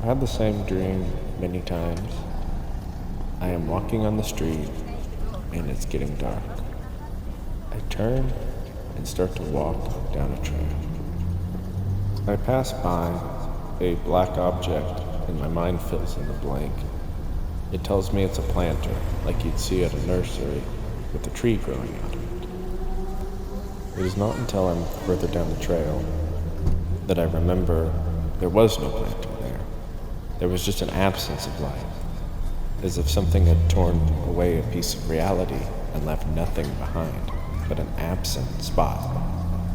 I've had the same dream many times. I am walking on the street and it's getting dark. I turn and start to walk down a trail. I pass by a black object and my mind fills in the blank. It tells me it's a planter, like you'd see at a nursery, with a tree growing out of it. It is not until I'm further down the trail that I remember there was no planter there. There was just an absence of life, as if something had torn away a piece of reality and left nothing behind but an absent spot,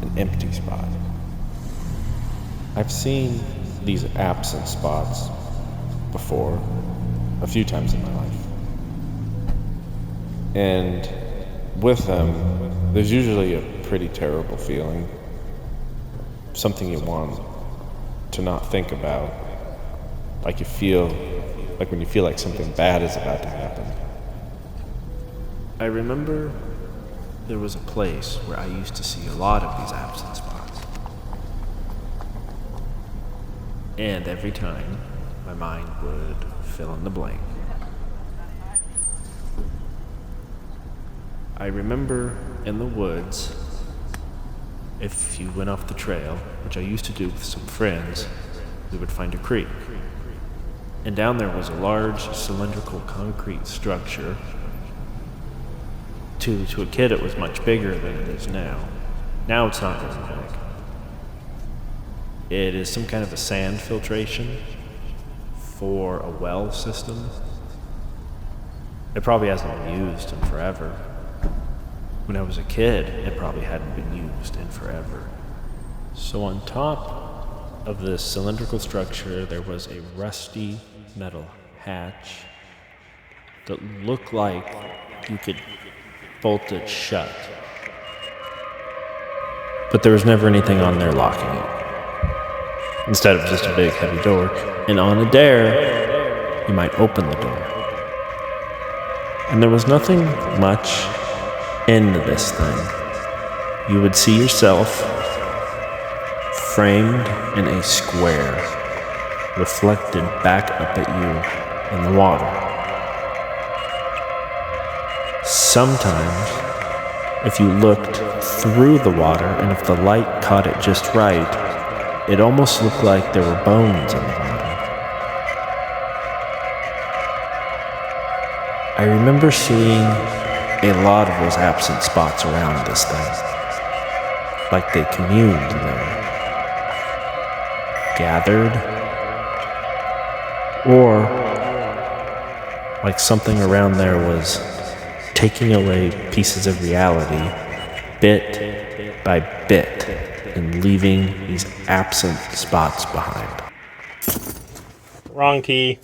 an empty spot. I've seen these absent spots before, a few times in my life. And with them, there's usually a pretty terrible feeling, something you want to not think about, like when you feel like something bad is about to happen. I remember there was a place where I used to see a lot of these absent spots. And every time, my mind would fill in the blank. I remember in the woods, if you went off the trail, which I used to do with some friends, we would find a creek. And down there was a large cylindrical concrete structure. To a kid it was much bigger than it is now. Now it's not very big. It is some kind of a sand filtration for a well system. It probably hasn't been used in forever. When I was a kid, it probably hadn't been used in forever. So on top of this cylindrical structure, there was a rusty metal hatch that looked like you could bolt it shut. But there was never anything on there locking it. Instead of just a big heavy door. And on a dare, you might open the door. And there was nothing much into this thing. You would see yourself framed in a square, reflected back up at you in the water. Sometimes, if you looked through the water and if the light caught it just right, it almost looked like there were bones in the water. I remember seeing a lot of those absent spots around this thing, like they communed there, gathered, or like something around there was taking away pieces of reality bit by bit and leaving these absent spots behind. Wrong key.